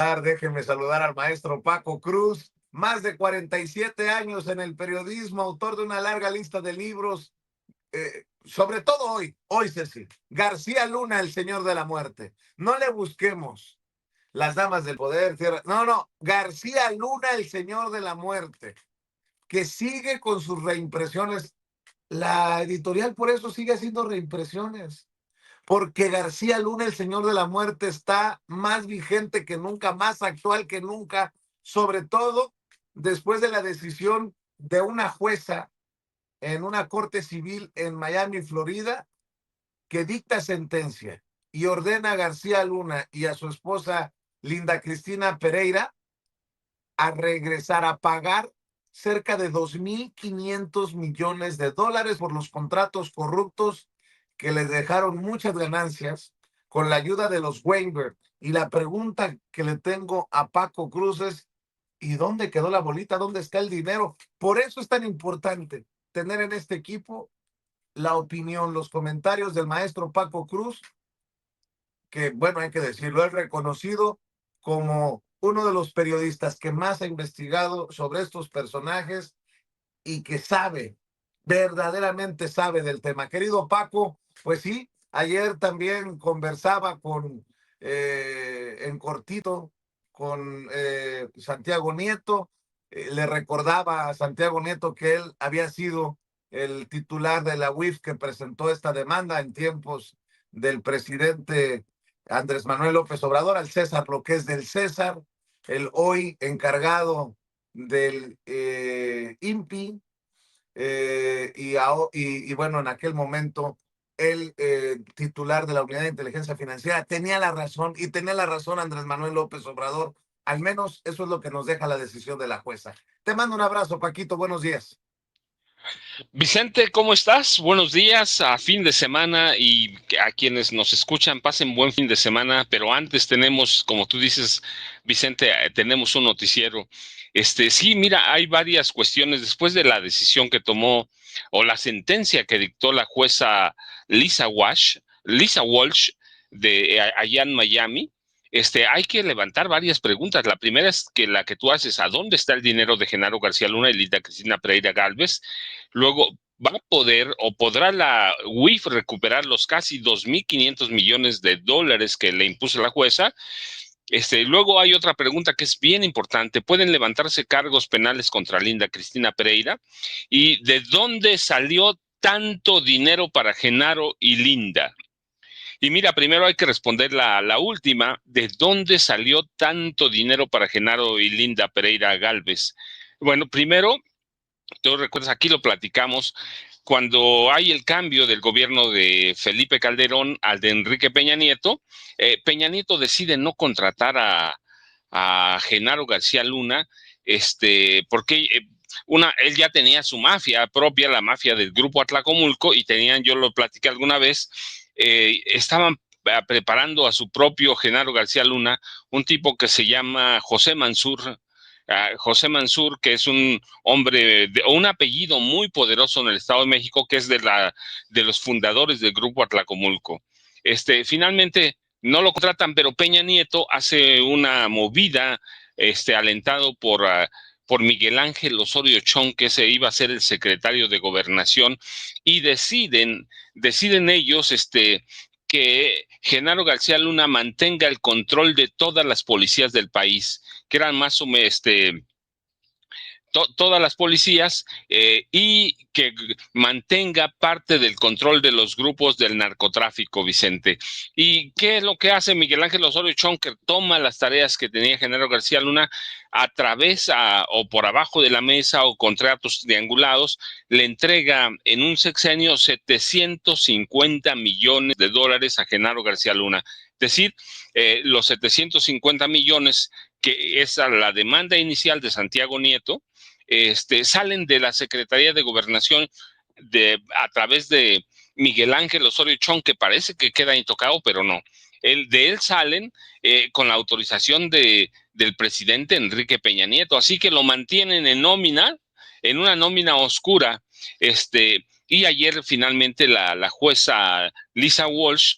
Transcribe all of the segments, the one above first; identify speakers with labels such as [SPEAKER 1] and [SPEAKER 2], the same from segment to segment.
[SPEAKER 1] Déjeme saludar al maestro Paco Cruz, más de 47 años en el periodismo, autor de una larga lista de libros, sobre todo hoy, Ceci, García Luna, el señor de la muerte. No le busquemos las damas del poder, no, García Luna, el señor de la muerte, que sigue con sus reimpresiones. La editorial por eso sigue haciendo reimpresiones, porque García Luna, el señor de la muerte, está más vigente que nunca, más actual que nunca, sobre todo después de la decisión de una jueza en una corte civil en Miami, Florida, que dicta sentencia y ordena a García Luna y a su esposa Linda Cristina Pereira a regresar a pagar cerca de 2.500 millones de dólares por los contratos corruptos que les dejaron muchas ganancias con la ayuda de los Weinberg. Y la pregunta que le tengo a Paco Cruz es, ¿y dónde quedó la bolita? ¿Dónde está el dinero? Por eso es tan importante tener en este equipo la opinión, los comentarios del maestro Paco Cruz, que, bueno, hay que decirlo, es reconocido como uno de los periodistas que más ha investigado sobre estos personajes y que sabe, verdaderamente sabe del tema. Querido Paco, pues sí, ayer también conversaba en cortito con Santiago Nieto. Le recordaba a Santiago Nieto que él había sido el titular de la UIF que presentó esta demanda en tiempos del presidente Andrés Manuel López Obrador, al César lo que es del César, el hoy encargado del INPI, y bueno, en aquel momento el titular de la Unidad de Inteligencia Financiera tenía la razón, y tenía la razón Andrés Manuel López Obrador. Al menos eso es lo que nos deja la decisión de la jueza. Te mando un abrazo, Paquito, buenos días.
[SPEAKER 2] Vicente, ¿cómo estás? Buenos días, a fin de semana, y a quienes nos escuchan, pasen buen fin de semana, pero antes tenemos, como tú dices, Vicente, tenemos un noticiero. Sí, mira, hay varias cuestiones después de la decisión que tomó o la sentencia que dictó la jueza Lisa Walsh de allá en Miami. Hay que levantar varias preguntas. La primera es que la que tú haces, ¿a dónde está el dinero de Genaro García Luna y Linda Cristina Pereira Gálvez? Luego, ¿va a poder o podrá la UIF recuperar los casi 2.500 millones de dólares que le impuso la jueza? Luego hay otra pregunta que es bien importante. ¿Pueden levantarse cargos penales contra Linda Cristina Pereira? ¿Y de dónde salió tanto dinero para Genaro y Linda? Y mira, primero hay que responder la última. ¿De dónde salió tanto dinero para Genaro y Linda Pereira Gálvez? Bueno, primero, tú recuerdas, aquí lo platicamos, cuando hay el cambio del gobierno de Felipe Calderón al de Enrique Peña Nieto decide no contratar a Genaro García Luna, porque él ya tenía su mafia propia, la mafia del Grupo Atlacomulco, y tenían, yo lo platiqué alguna vez, estaban preparando a su propio Genaro García Luna, un tipo que se llama José Mansur, que es un hombre o un apellido muy poderoso en el Estado de México, que es de los fundadores del Grupo Atlacomulco. Finalmente no lo contratan, pero Peña Nieto hace una movida, alentado por Miguel Ángel Osorio Chong, que se iba a ser el secretario de Gobernación, y deciden ellos, que Genaro García Luna mantenga el control de todas las policías del país, que eran más o menos todas las policías, y que mantenga parte del control de los grupos del narcotráfico, Vicente. ¿Y qué es lo que hace Miguel Ángel Osorio Chong? Que toma las tareas que tenía Genaro García Luna a través o por abajo de la mesa o contratos triangulados, le entrega en un sexenio 750 millones de dólares a Genaro García Luna. Es decir, los 750 millones, que es a la demanda inicial de Santiago Nieto, salen de la Secretaría de Gobernación a través de Miguel Ángel Osorio Chong, que parece que queda intocado, pero no. De él salen con la autorización del presidente Enrique Peña Nieto, así que lo mantienen en una nómina oscura. Y ayer finalmente la jueza Lisa Walsh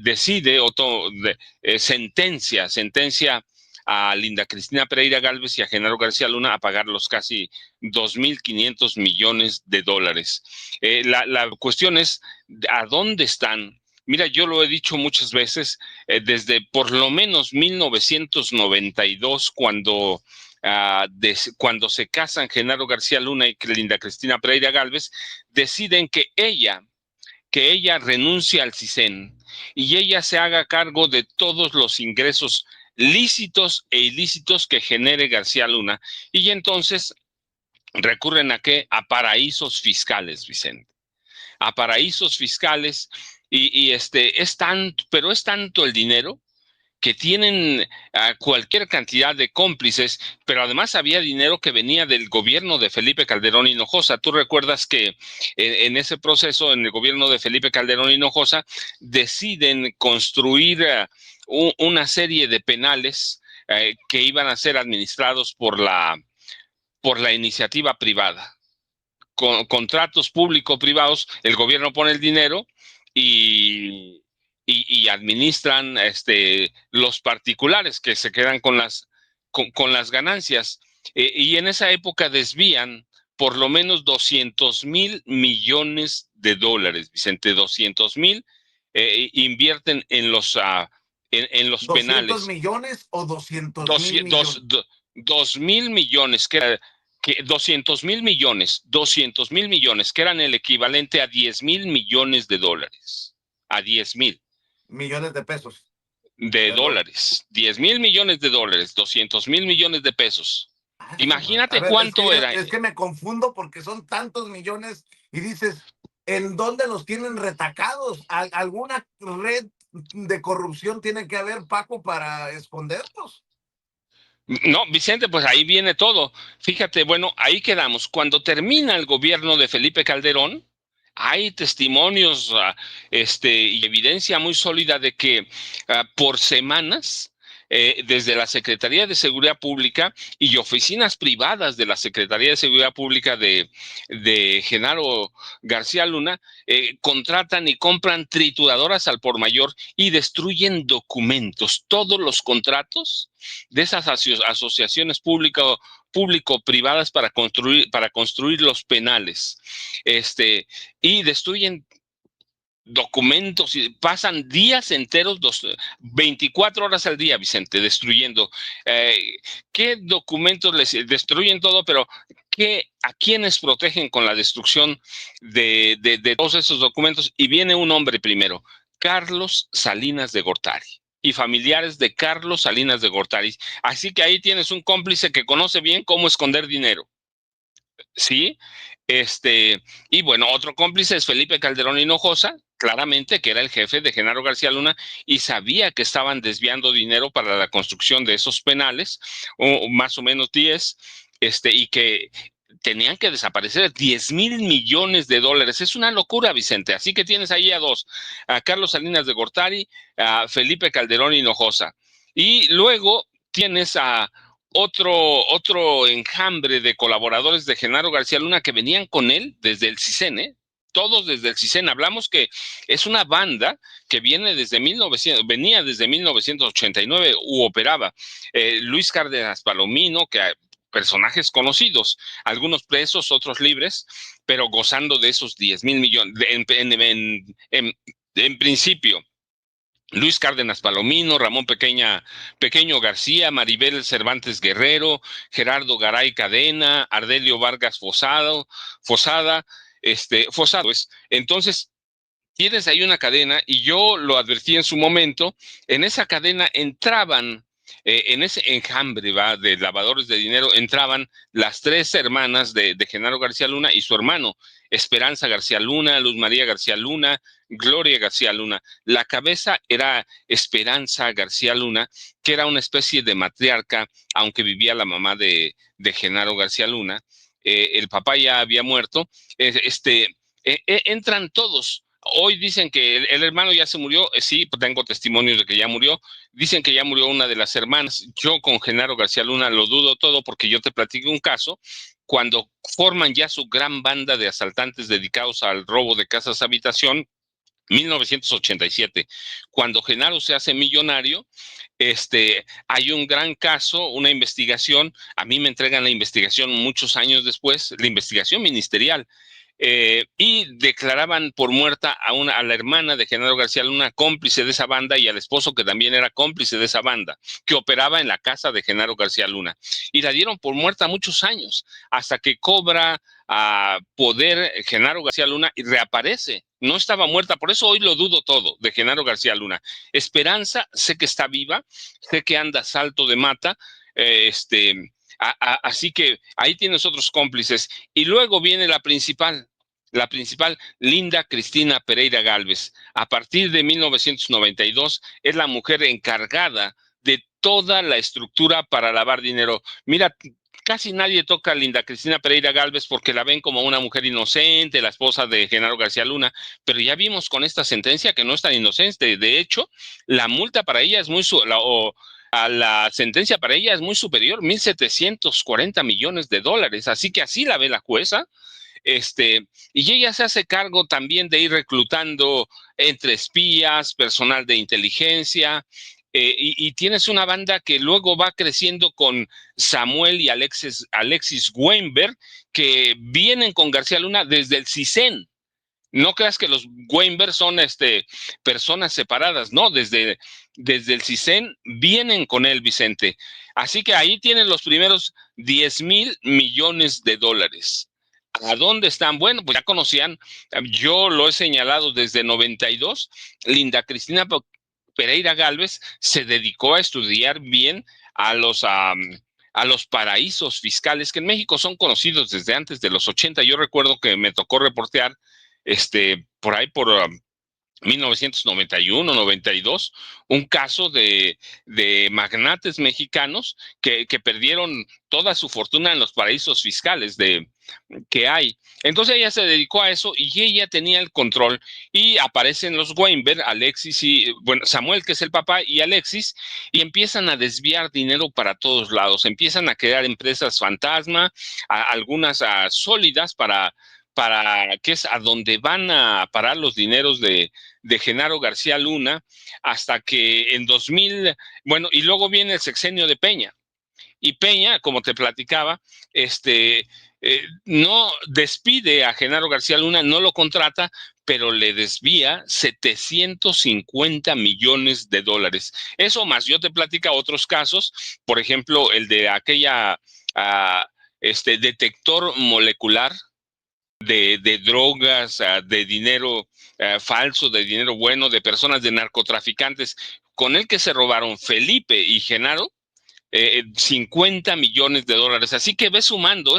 [SPEAKER 2] decide sentencia a Linda Cristina Pereira Gálvez y a Genaro García Luna a pagar los casi 2.500 millones de dólares. La cuestión es, ¿a dónde están? Mira, yo lo he dicho muchas veces, desde por lo menos 1992, cuando se casan Genaro García Luna y Linda Cristina Pereira Gálvez, deciden que ella renuncie al CISEN y ella se haga cargo de todos los ingresos lícitos e ilícitos que genere García Luna. Y entonces recurren ¿a qué? A paraísos fiscales, Vicente. A paraísos fiscales pero es tanto el dinero que tienen cualquier cantidad de cómplices, pero además había dinero que venía del gobierno de Felipe Calderón Hinojosa. Tú recuerdas que en ese proceso, en el gobierno de Felipe Calderón Hinojosa, deciden construir una serie de penales que iban a ser administrados por la iniciativa privada. Contratos público-privados, el gobierno pone el dinero y administran los particulares que se quedan con las ganancias. Y en esa época desvían por lo menos 200,000 millones de dólares, Vicente. 200,000 invierten en los
[SPEAKER 1] ¿200
[SPEAKER 2] penales.
[SPEAKER 1] millones o 200,000 millones?
[SPEAKER 2] 2,000 millones, que 200,000 millones, 200,000 millones, que eran el equivalente a 10,000 millones de dólares, a 10,000
[SPEAKER 1] millones de pesos.
[SPEAKER 2] De dólares, 10,000 millones de dólares, 200,000 millones de pesos. Imagínate cuánto era.
[SPEAKER 1] Es que me confundo porque son tantos millones y dices, ¿en dónde los tienen retacados? ¿Alguna red de corrupción tiene que haber, Paco, para esconderlos?
[SPEAKER 2] No, Vicente, pues ahí viene todo. Fíjate, bueno, ahí quedamos. Cuando termina el gobierno de Felipe Calderón, hay testimonios y evidencia muy sólida de que por semanas, desde la Secretaría de Seguridad Pública y oficinas privadas de la Secretaría de Seguridad Pública de Genaro García Luna, contratan y compran trituradoras al por mayor y destruyen documentos. Todos los contratos de esas asociaciones público-privadas para construir los penales. Y destruyen documentos y pasan días enteros, 24 horas al día, Vicente, destruyendo. ¿Qué documentos les destruyen todo? Pero ¿a quiénes protegen con la destrucción de todos esos documentos? Y viene un hombre primero, Carlos Salinas de Gortari y familiares de Carlos Salinas de Gortari. Así que ahí tienes un cómplice que conoce bien cómo esconder dinero. ¿Sí? Y bueno, otro cómplice es Felipe Calderón Hinojosa, claramente, que era el jefe de Genaro García Luna y sabía que estaban desviando dinero para la construcción de esos penales, o más o menos 10, y que tenían que desaparecer 10,000 millones de dólares. Es una locura, Vicente. Así que tienes ahí a Carlos Salinas de Gortari, a Felipe Calderón Hinojosa. Y luego tienes a otro enjambre de colaboradores de Genaro García Luna que venían con él desde el CISEN, todos desde el CISEN. Hablamos que es una banda que venía desde 1989 operaba. Luis Cárdenas Palomino, que personajes conocidos, algunos presos, otros libres, pero gozando de esos 10,000 millones en principio. Luis Cárdenas Palomino, Ramón Pequeño García, Maribel Cervantes Guerrero, Gerardo Garay Cadena, Ardelio Vargas Fosada. Entonces, tienes ahí una cadena, y yo lo advertí en su momento. En esa cadena entraban, en ese enjambre de lavadores de dinero, entraban las tres hermanas de Genaro García Luna y su hermano, Esperanza García Luna, Luz María García Luna, Gloria García Luna. La cabeza era Esperanza García Luna, que era una especie de matriarca, aunque vivía la mamá de Genaro García Luna. El papá ya había muerto. Entran todos. Hoy dicen que el hermano ya se murió. Sí, tengo testimonios de que ya murió. Dicen que ya murió una de las hermanas. Yo con Genaro García Luna lo dudo todo, porque yo te platiqué un caso cuando forman ya su gran banda de asaltantes dedicados al robo de casas habitación. 1987, cuando Genaro se hace millonario. Hay un gran caso, una investigación, a mí me entregan la investigación muchos años después, la investigación ministerial, y declaraban por muerta a la hermana de Genaro García Luna, cómplice de esa banda, y al esposo, que también era cómplice de esa banda, que operaba en la casa de Genaro García Luna. Y la dieron por muerta muchos años, hasta que cobra poder Genaro García Luna y reaparece. No estaba muerta, por eso hoy lo dudo todo de Genaro García Luna. Esperanza, sé que está viva, sé que anda salto de mata, así que ahí tienes otros cómplices. Y luego viene la principal, Linda Cristina Pereira Gálvez. A partir de 1992 es la mujer encargada de toda la estructura para lavar dinero. Mira, casi nadie toca a Linda Cristina Pereira Gálvez porque la ven como una mujer inocente, la esposa de Genaro García Luna, pero ya vimos con esta sentencia que no es tan inocente. De hecho, la multa para ella es la sentencia para ella es muy superior, 1.740 millones de dólares. Así que así la ve la jueza. Y ella se hace cargo también de ir reclutando entre espías, personal de inteligencia, y tienes una banda que luego va creciendo con Samuel y Alexis Weinberg, que vienen con García Luna desde el CISEN. No creas que los Weinberg son personas separadas, no, desde el CISEN vienen con él, Vicente. Así que ahí tienen los primeros 10,000 millones de dólares. ¿A dónde están? Bueno, pues ya conocían, yo lo he señalado desde 92, Linda Cristina Pereira Gálvez se dedicó a estudiar bien a los paraísos fiscales, que en México son conocidos desde antes de los 80. Yo recuerdo que me tocó reportear por ahí por 1991, 92, un caso de magnates mexicanos que perdieron toda su fortuna en los paraísos fiscales que hay. Entonces ella se dedicó a eso y ella tenía el control, y aparecen los Weinberg, Alexis Samuel, que es el papá, y Alexis, y empiezan a desviar dinero para todos lados, empiezan a crear empresas fantasma, algunas sólidas que es a donde van a parar los dineros de Genaro García Luna, hasta que en 2000, bueno, y luego viene el sexenio de Peña. Y Peña, como te platicaba, no despide a Genaro García Luna, no lo contrata, pero le desvía 750 millones de dólares. Eso más, yo te platica otros casos, por ejemplo, el de aquella detector molecular de drogas, de dinero falso, de dinero bueno, de personas, de narcotraficantes, con el que se robaron Felipe y Genaro 50 millones de dólares. Así que ves sumando,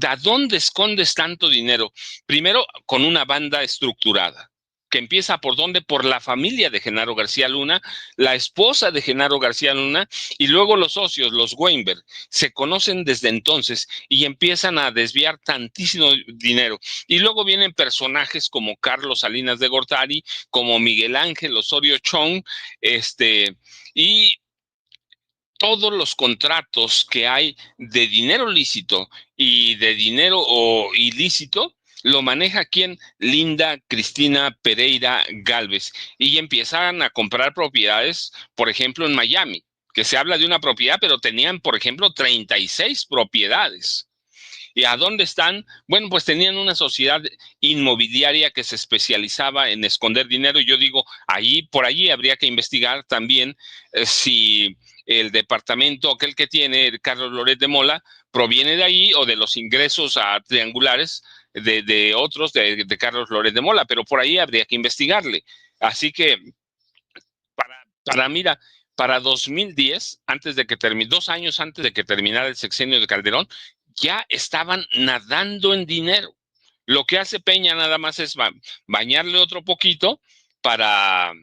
[SPEAKER 2] ¿a dónde escondes tanto dinero? Primero, con una banda estructurada, que empieza por dónde, por la familia de Genaro García Luna, la esposa de Genaro García Luna, y luego los socios, los Weinberg, se conocen desde entonces y empiezan a desviar tantísimo dinero. Y luego vienen personajes como Carlos Salinas de Gortari, como Miguel Ángel Osorio Chong, y todos los contratos que hay de dinero lícito y de dinero ilícito lo maneja ¿quién? Linda Cristina Pereira Gálvez. Y empiezan a comprar propiedades, por ejemplo, en Miami, que se habla de una propiedad, pero tenían, por ejemplo, 36 propiedades. ¿Y a dónde están? Bueno, pues tenían una sociedad inmobiliaria que se especializaba en esconder dinero. Y yo digo, por allí habría que investigar también si el departamento, aquel que tiene Carlos Loret de Mola, proviene de ahí o de los ingresos triangulares de otros de Carlos Loret de Mola, pero por ahí habría que investigarle. Así que mira, para 2010, antes de que 2 años antes de que terminara el sexenio de Calderón, ya estaban nadando en dinero. Lo que hace Peña nada más es bañarle otro poquito para,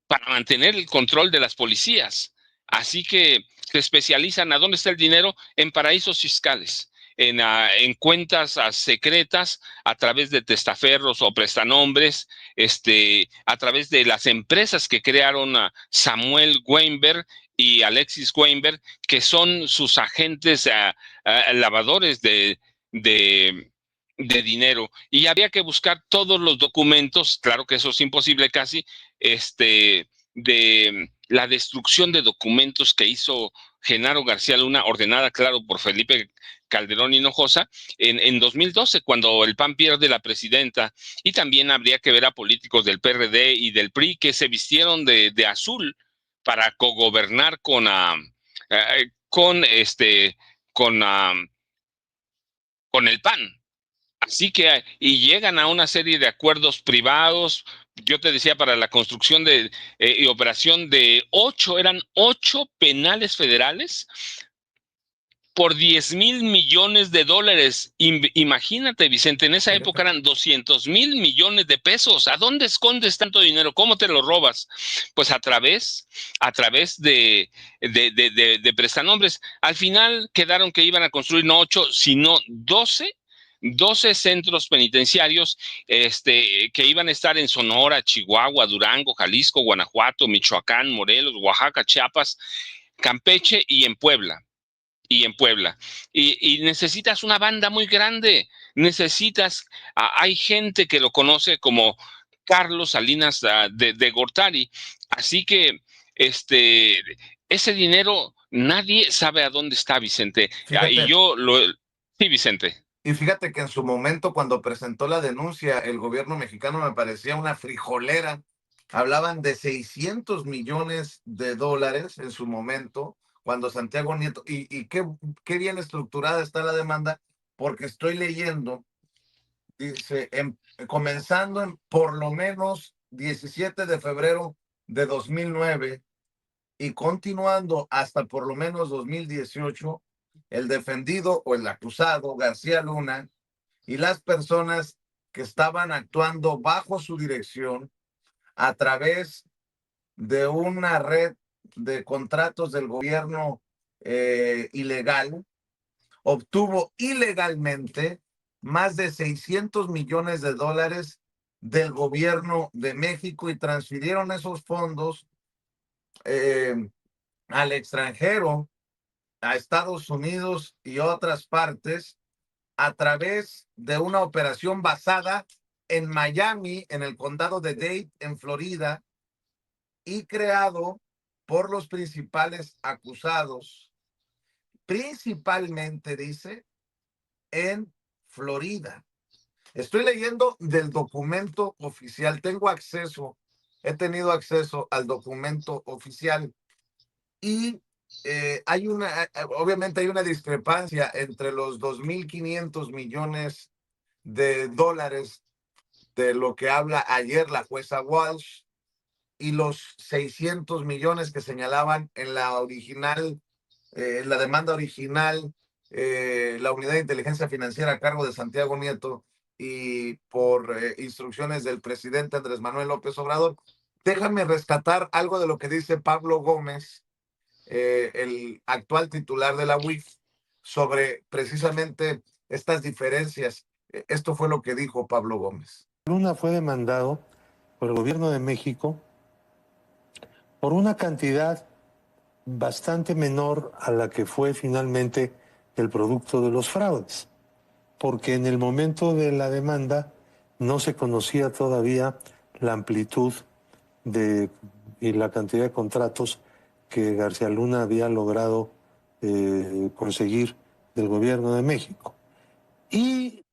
[SPEAKER 2] para mantener el control de las policías. Así que se especializan a dónde está el dinero, en paraísos fiscales, en cuentas secretas, a través de testaferros o prestanombres, a través de las empresas que crearon Samuel Weinberg y Alexis Weinberg, que son sus agentes lavadores de de dinero y había que buscar todos los documentos, claro que eso es imposible casi, de la destrucción de documentos que hizo Genaro García Luna, ordenada, claro, por Felipe Calderón Hinojosa, en 2012, cuando el PAN pierde la presidenta, y también habría que ver a políticos del PRD y del PRI que se vistieron de azul para cogobernar con, con, con el PAN. Así que, y llegan a una serie de acuerdos privados, yo te decía, para la construcción y operación de eran 8 penales federales por 10,000 millones de dólares. Imagínate, Vicente, en esa época eran 200,000 millones de pesos. ¿A dónde escondes tanto dinero? ¿Cómo te lo robas? Pues a través de prestanombres. Al final quedaron que iban a construir no 8, sino 12 centros penitenciarios que iban a estar en Sonora, Chihuahua, Durango, Jalisco, Guanajuato, Michoacán, Morelos, Oaxaca, Chiapas, Campeche y en Puebla. Y necesitas una banda muy grande, hay gente que lo conoce como Carlos Salinas de Gortari, así que este, ese dinero nadie sabe a dónde está, Vicente.
[SPEAKER 1] Fíjate,
[SPEAKER 2] Sí, Vicente.
[SPEAKER 1] y fíjate que en su momento, cuando presentó la denuncia, el gobierno mexicano me parecía una frijolera. Hablaban de 600 millones de dólares en su momento, cuando Santiago Nieto, y qué bien estructurada está la demanda, porque estoy leyendo, dice, comenzando en por lo menos 17 de febrero de 2009 y continuando hasta por lo menos 2018, el defendido o el acusado, García Luna, y las personas que estaban actuando bajo su dirección a través de una red de contratos del gobierno ilegal, obtuvo ilegalmente más de 600 millones de dólares del gobierno de México y transfirieron esos fondos eh, al extranjero, a Estados Unidos y otras partes, a través de una operación basada en Miami, en el condado de Dade, en Florida, y creado por los principales acusados, principalmente, dice, en Florida. Estoy leyendo del documento oficial, he tenido acceso al documento oficial y obviamente hay una discrepancia entre los 2.500 millones de dólares de lo que habla ayer la jueza Walsh y los 600 millones que señalaban en la original, la demanda original, la unidad de inteligencia financiera a cargo de Santiago Nieto y por instrucciones del presidente Andrés Manuel López Obrador. Déjame rescatar algo de lo que dice Pablo Gómez, el actual titular de la UIF, sobre precisamente estas diferencias. Esto fue lo que dijo Pablo Gómez.
[SPEAKER 3] Luna fue demandado por el gobierno de México por una cantidad bastante menor a la que fue finalmente el producto de los fraudes, porque en el momento de la demanda no se conocía todavía la amplitud y la cantidad de contratos que García Luna había logrado conseguir del gobierno de México. Y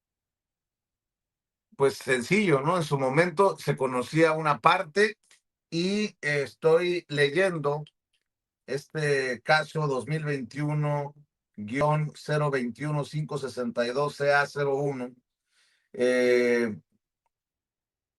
[SPEAKER 1] pues sencillo, ¿no? En su momento se conocía una parte y estoy leyendo este caso 2021-021-562-CA01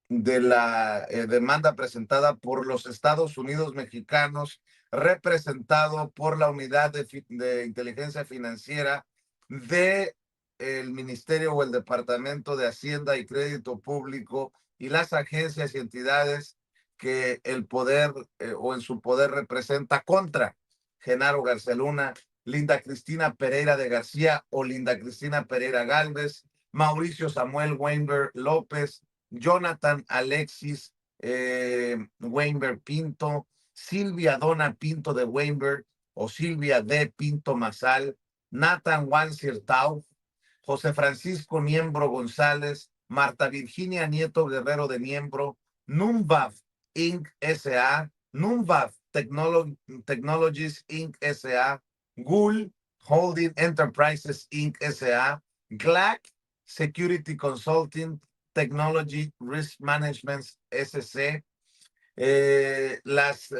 [SPEAKER 1] de la demanda presentada por los Estados Unidos mexicanos, representado por la unidad de inteligencia financiera de el Ministerio o el Departamento de Hacienda y Crédito Público y las agencias y entidades que el poder o en su poder representa contra Genaro García Luna, Linda Cristina Pereira de García o Linda Cristina Pereira Gálvez, Mauricio Samuel Weinberg López, Jonathan Alexis Weinberg Pinto, Silvia Donna Pinto de Weinberg o Silvia D. Pinto Masal, Nathan Wansir Tau, José Francisco Niembro González, Marta Virginia Nieto Guerrero de Niembro, Numvav Inc. S.A., Numvav Technologies Inc. S.A., GUL Holding Enterprises Inc. S.A., GLAC Security Consulting Technology Risk Management S.C., las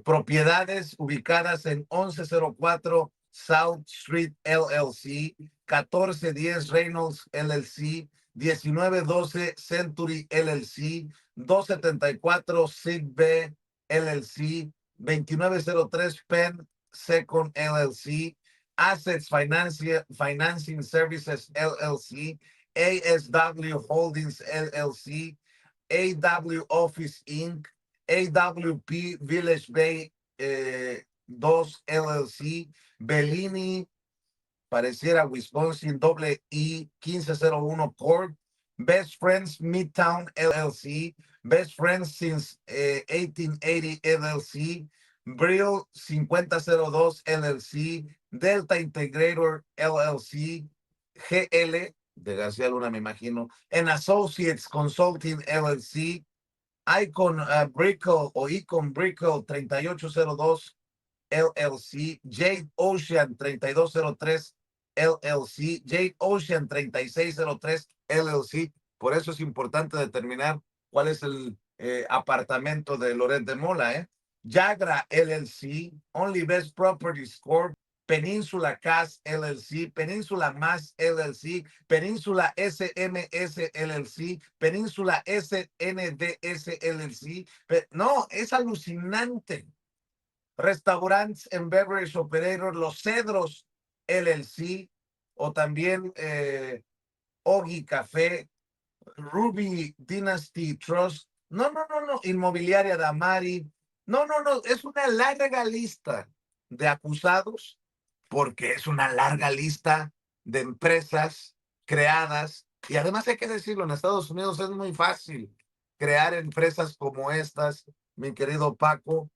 [SPEAKER 1] propiedades ubicadas en 1104 South Street LLC, 1410 Reynolds LLC, 1912 Century LLC, 274 Sig B LLC, 2903 Penn Second LLC, Assets Financing Services LLC, ASW Holdings LLC, AW Office Inc., AWP Village Bay 2 LLC, Bellini, pareciera Wisconsin, E 1501 Corp., Best Friends Midtown LLC, Best Friends since 1880 LLC, Brill 5002 LLC, Delta Integrator LLC, GL, de García Luna me imagino, and Associates Consulting LLC, Icon Brickle o Icon Brickle 3802 LLC, Jade Ocean 3203 LLC, Jade Ocean 3603 LLC. Por eso es importante determinar cuál es el apartamento de Loret de Mola, Jagra LLC, Only Best Properties Corp., Península CAS LLC, Península MAS LLC, Península SMS LLC, Península SNDS LLC. No, es alucinante. Restaurants and Beverage Operator, Los Cedros LLC, o también Ogi Café, Ruby Dynasty Trust. No, Inmobiliaria Damari. No, es una larga lista de acusados, porque es una larga lista de empresas creadas. Y además hay que decirlo, en Estados Unidos es muy fácil crear empresas como estas, mi querido Paco.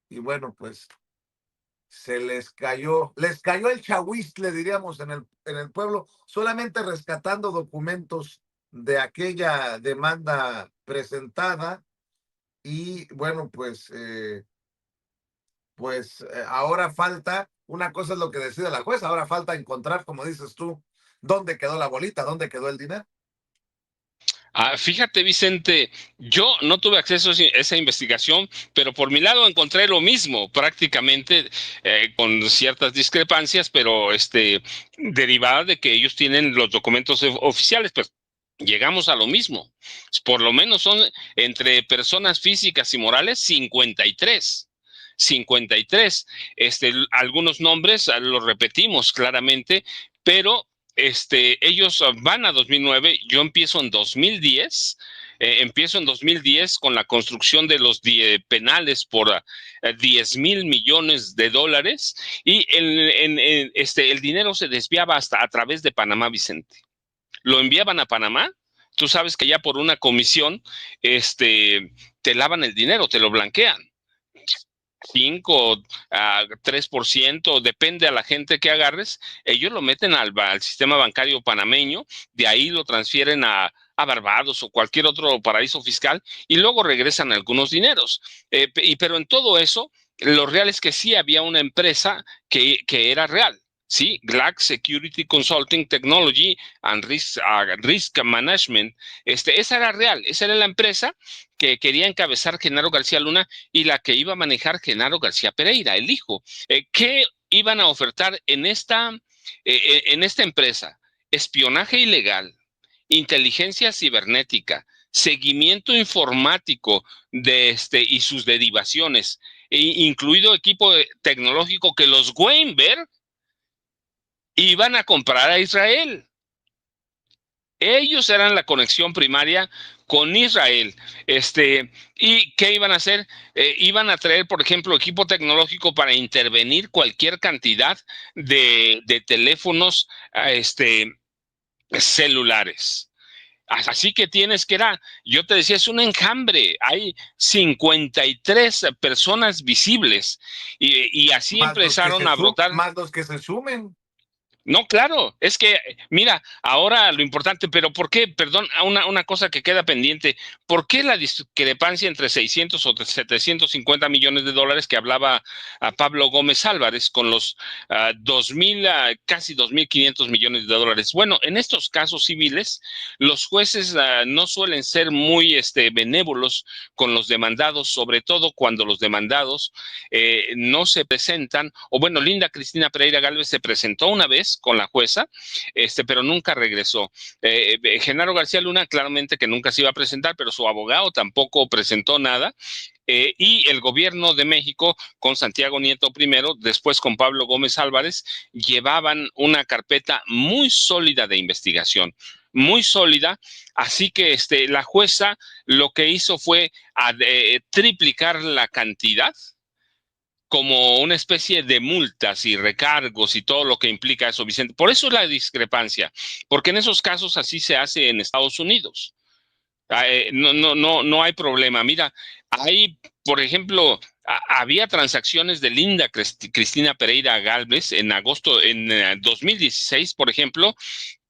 [SPEAKER 1] Y bueno, pues les cayó el chahuistle, diríamos, en el pueblo, solamente rescatando documentos de aquella demanda presentada. Y bueno, pues ahora falta, una cosa es lo que decide la jueza, ahora falta encontrar, como dices tú, dónde quedó la bolita, dónde quedó el dinero.
[SPEAKER 2] Fíjate, Vicente, yo no tuve acceso a esa investigación, pero por mi lado encontré lo mismo, prácticamente con ciertas discrepancias, pero derivada de que ellos tienen los documentos oficiales, pues llegamos a lo mismo. Por lo menos son entre personas físicas y morales 53. Algunos nombres los repetimos claramente, pero ellos van a 2009, yo empiezo en 2010. Empiezo en 2010 con la construcción de los penales por 10,000 millones de dólares y el dinero se desviaba hasta a través de Panamá, Vicente. Lo enviaban a Panamá. Tú sabes que ya por una comisión te lavan el dinero, te lo blanquean. 5 a 3%, depende a la gente que agarres, ellos lo meten al sistema bancario panameño, de ahí lo transfieren a Barbados o cualquier otro paraíso fiscal y luego regresan algunos dineros. Pero en todo eso, lo real es que sí había una empresa que era real. Sí, GLAC Security Consulting Technology and Risk Management. Esa era real, esa era la empresa que quería encabezar Genaro García Luna y la que iba a manejar Genaro García Pereira, el hijo. ¿Qué iban a ofertar en esta empresa? Espionaje ilegal, inteligencia cibernética, seguimiento informático y sus derivaciones, incluido equipo tecnológico que los Weinberg iban a comprar a Israel. Ellos eran la conexión primaria con Israel. ¿Y qué iban a hacer? Iban a traer, por ejemplo, equipo tecnológico para intervenir cualquier cantidad de teléfonos celulares. Así que yo te decía, es un enjambre. Hay 53 personas visibles y así empezaron a brotar.
[SPEAKER 1] Más los que se sumen.
[SPEAKER 2] No, claro, es que, mira, ahora lo importante, pero ¿por qué? Perdón, una cosa que queda pendiente, ¿por qué la discrepancia entre 600 o 750 millones de dólares que hablaba a Pablo Gómez Álvarez con los 2,000, casi 2,500 millones de dólares? Bueno, en estos casos civiles, los jueces no suelen ser muy benévolos con los demandados, sobre todo cuando los demandados no se presentan, o bueno, Linda Cristina Pereira Gálvez se presentó una vez con la jueza, pero nunca regresó. Genaro García Luna, claramente que nunca se iba a presentar, pero su abogado tampoco presentó nada. Y el gobierno de México, con Santiago Nieto primero, después con Pablo Gómez Álvarez, llevaban una carpeta muy sólida de investigación, muy sólida, así que la jueza lo que hizo fue triplicar la cantidad como una especie de multas y recargos y todo lo que implica eso, Vicente. Por eso la discrepancia, porque en esos casos así se hace en Estados Unidos. No hay problema. Mira, hay, por ejemplo, había transacciones de Linda Cristina Pereira Gálvez en agosto, en 2016, por ejemplo,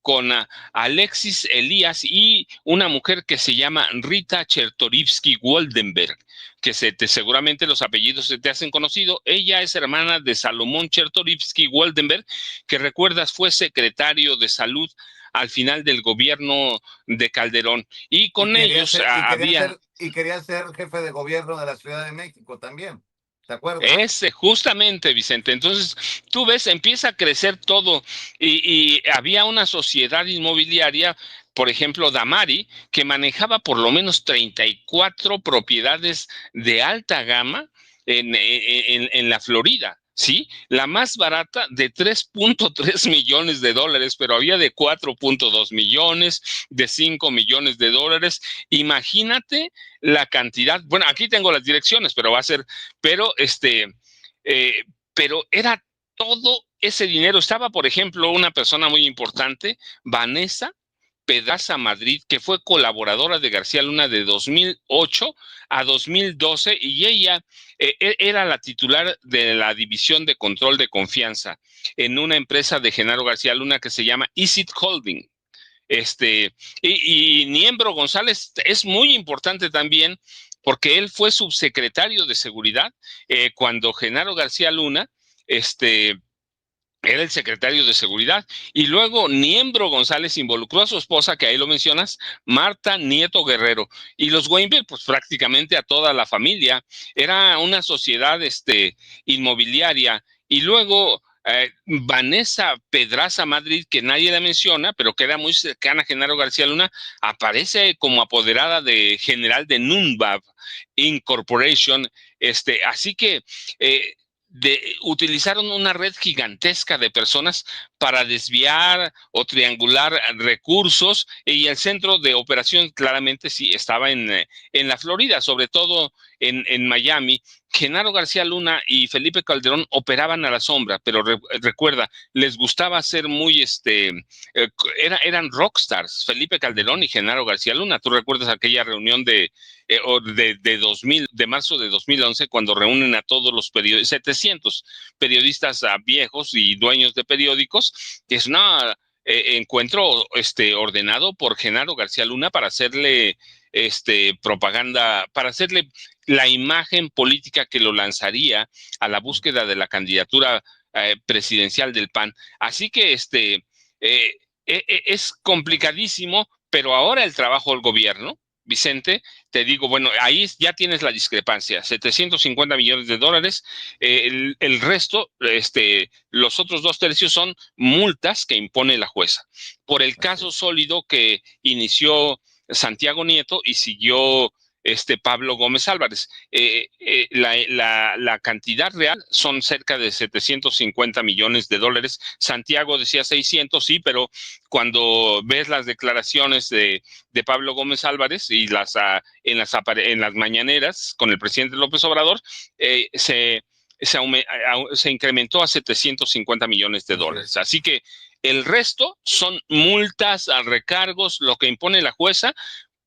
[SPEAKER 2] con Alexis Elías y una mujer que se llama Rita Chertorivsky-Woldenberg, que seguramente los apellidos se te hacen conocido. Ella es hermana de Salomón Chertorivsky-Woldenberg, que recuerdas fue secretario de salud al final del gobierno de Calderón. Y con ellos había...
[SPEAKER 1] Y quería ser jefe de gobierno de la Ciudad de México también. ¿Te acuerdas?
[SPEAKER 2] Justamente, Vicente. Entonces, tú ves, empieza a crecer todo y había una sociedad inmobiliaria, por ejemplo, Damari, que manejaba por lo menos 34 propiedades de alta gama en la Florida. Sí, la más barata de 3.3 millones de dólares, pero había de 4.2 millones, de 5 millones de dólares. Imagínate la cantidad. Bueno, aquí tengo las direcciones, pero va a ser, pero pero era todo ese dinero. Estaba, por ejemplo, una persona muy importante, Vanessa Pedraza Madrid, que fue colaboradora de García Luna de 2008 a 2012, y ella era la titular de la división de control de confianza en una empresa de Genaro García Luna que se llama Isit Holding. Y Niembro González es muy importante también porque él fue subsecretario de seguridad cuando Genaro García Luna era el secretario de seguridad, y luego Niembro González involucró a su esposa, que ahí lo mencionas, Marta Nieto Guerrero, y los Weinberg, pues prácticamente a toda la familia. Era una sociedad inmobiliaria, y luego Vanessa Pedraza Madrid, que nadie la menciona, pero que era muy cercana a Genaro García Luna, aparece como apoderada de general de Nunbab Incorporation. Así que utilizaron una red gigantesca de personas para desviar o triangular recursos, y el centro de operación claramente sí estaba en la Florida, sobre todo en Miami. Genaro García Luna y Felipe Calderón operaban a la sombra, pero recuerda, les gustaba ser muy, eran rockstars, Felipe Calderón y Genaro García Luna. ¿Tú recuerdas aquella reunión de 2000, de marzo de 2011, cuando reúnen a todos los 700 periodistas viejos y dueños de periódicos, que es una encuentro ordenado por Genaro García Luna para hacerle propaganda, para hacerle la imagen política que lo lanzaría a la búsqueda de la candidatura presidencial del PAN? Así que es complicadísimo, pero ahora el trabajo del gobierno, Vicente, te digo, bueno, ahí ya tienes la discrepancia, 750 millones de dólares, el resto, los otros 2/3 son multas que impone la jueza por el caso sólido que inició Santiago Nieto y siguió Pablo Gómez Álvarez. La cantidad real son cerca de 750 millones de dólares. Santiago decía 600, sí, pero cuando ves las declaraciones de Pablo Gómez Álvarez y en las mañaneras con el presidente López Obrador, se incrementó a 750 millones de dólares. Así que el resto son multas, recargos, lo que impone la jueza,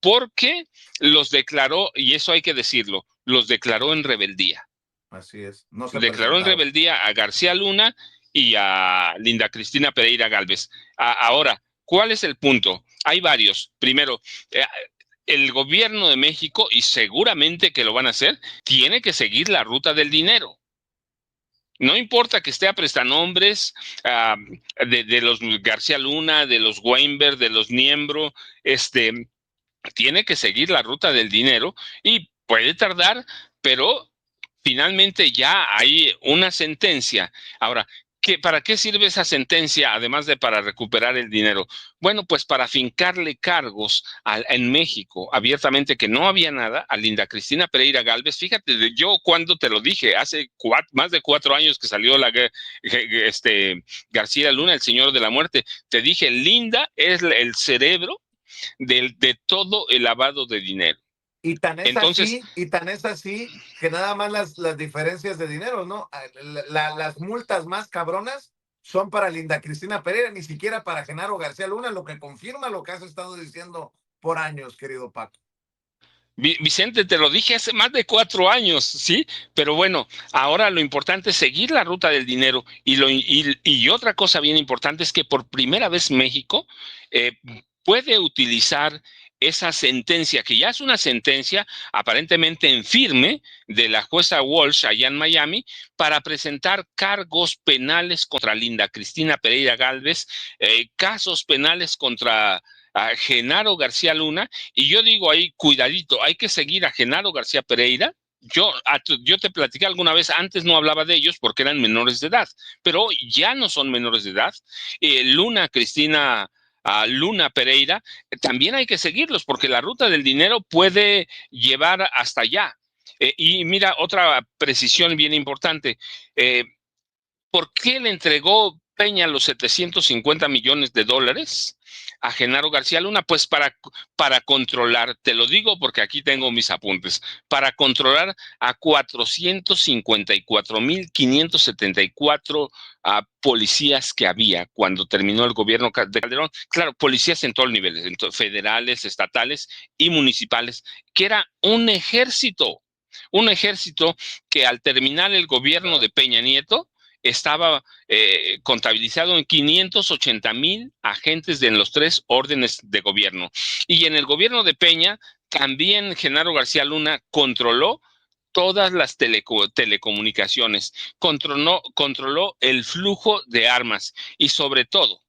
[SPEAKER 2] porque los declaró, y eso hay que decirlo, los declaró en rebeldía.
[SPEAKER 1] Así es. No se
[SPEAKER 2] declaró en rebeldía a García Luna y a Linda Cristina Pereira Gálvez. Ahora, ¿cuál es el punto? Hay varios. Primero, el gobierno de México, y seguramente que lo van a hacer, tiene que seguir la ruta del dinero. No importa que esté a prestanombres de los García Luna, de los Weinberg, de los Niembro, tiene que seguir la ruta del dinero y puede tardar, pero finalmente ya hay una sentencia. Ahora, ¿para qué sirve esa sentencia, además de para recuperar el dinero? Bueno, pues para fincarle cargos en México, abiertamente, que no había nada, a Linda Cristina Pereira Gálvez. Fíjate, yo cuando te lo dije, hace más de 4 años que salió García Luna, el señor de la muerte, te dije, Linda es el cerebro de todo el lavado de dinero.
[SPEAKER 1] Y tan es
[SPEAKER 2] Entonces,
[SPEAKER 1] así que nada más las diferencias de dinero, ¿no? Las multas más cabronas son para Linda Cristina Pereira, ni siquiera para Genaro García Luna, lo que confirma lo que has estado diciendo por años, querido Paco.
[SPEAKER 2] Vicente, te lo dije hace más de 4 años, ¿sí? Pero bueno, ahora lo importante es seguir la ruta del dinero. Y otra cosa bien importante es que por primera vez México puede utilizar esa sentencia, que ya es una sentencia aparentemente en firme de la jueza Walsh allá en Miami, para presentar cargos penales contra Linda Cristina Pereira Gálvez, casos penales contra a Genaro García Luna. Y yo digo ahí, cuidadito, hay que seguir a Genaro García Pereira. Yo te platiqué alguna vez, antes no hablaba de ellos porque eran menores de edad, pero hoy ya no son menores de edad. Luna Pereira, también hay que seguirlos porque la ruta del dinero puede llevar hasta allá. Y mira, otra precisión bien importante. ¿Por qué le entregó Peña los 750 millones de dólares a Genaro García Luna? Pues para controlar, te lo digo porque aquí tengo mis apuntes, para controlar a 454,574 policías que había cuando terminó el gobierno de Calderón. Claro, policías en todos los niveles, federales, estatales y municipales, que era un ejército que al terminar el gobierno de Peña Nieto, estaba contabilizado en 580,000 agentes en los 3 órdenes de gobierno. Y en el gobierno de Peña, también Genaro García Luna controló todas las telecomunicaciones, controló el flujo de armas y sobre todo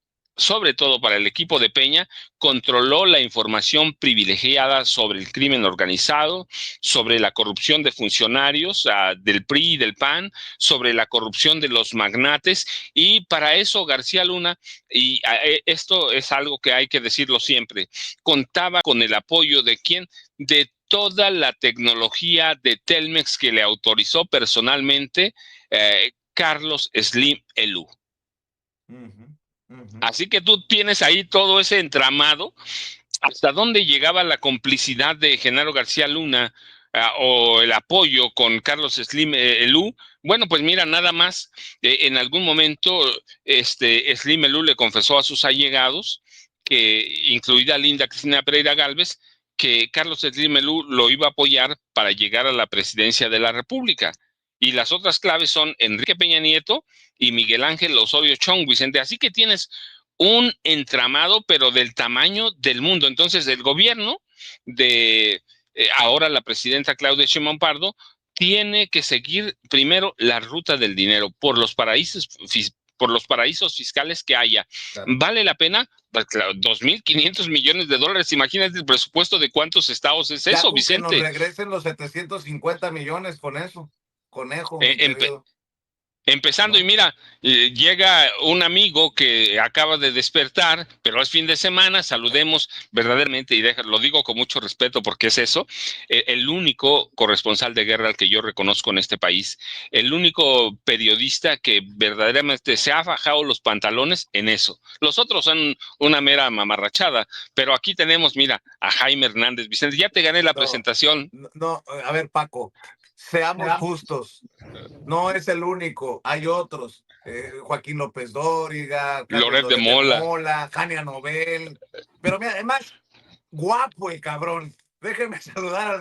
[SPEAKER 2] para el equipo de Peña, controló la información privilegiada sobre el crimen organizado, sobre la corrupción de funcionarios del PRI y del PAN, sobre la corrupción de los magnates. Y para eso García Luna, y esto es algo que hay que decirlo siempre, contaba con el apoyo de ¿quién? De toda la tecnología de Telmex que le autorizó personalmente Carlos Slim Elú. Así que tú tienes ahí todo ese entramado, hasta dónde llegaba la complicidad de Genaro García Luna o el apoyo con Carlos Slim Elú. Bueno, pues mira, nada más, en algún momento Slim Elú le confesó a sus allegados, incluida Linda Cristina Pereira Gálvez, que Carlos Slim Elú lo iba a apoyar para llegar a la presidencia de la República. Y las otras claves son Enrique Peña Nieto y Miguel Ángel Osorio Chong, Vicente. Así que tienes un entramado, pero del tamaño del mundo. Entonces, el gobierno de ahora la presidenta Claudia Sheinbaum Pardo tiene que seguir primero la ruta del dinero por los paraísos fiscales que haya. Claro. ¿Vale la pena? Pues, claro, 2,500 millones de dólares. Imagínate el presupuesto de cuántos estados es eso, Vicente.
[SPEAKER 1] Que nos regresen los 750 millones con eso. Conejo.
[SPEAKER 2] Empezando, ¿no? Y mira, llega un amigo que acaba de despertar, pero es fin de semana, saludemos verdaderamente, y lo digo con mucho respeto porque es eso, el único corresponsal de guerra al que yo reconozco en este país, el único periodista que verdaderamente se ha fajado los pantalones en eso. Los otros son una mera mamarrachada, pero aquí tenemos, mira, a Jaime Hernández. Vicente, ya te gané la presentación.
[SPEAKER 1] No, a ver, Paco. Seamos justos, no es el único, hay otros, Joaquín López Dóriga,
[SPEAKER 2] Loret de Mola,
[SPEAKER 1] Jania Nobel, pero mira, además, guapo el cabrón, déjenme saludar al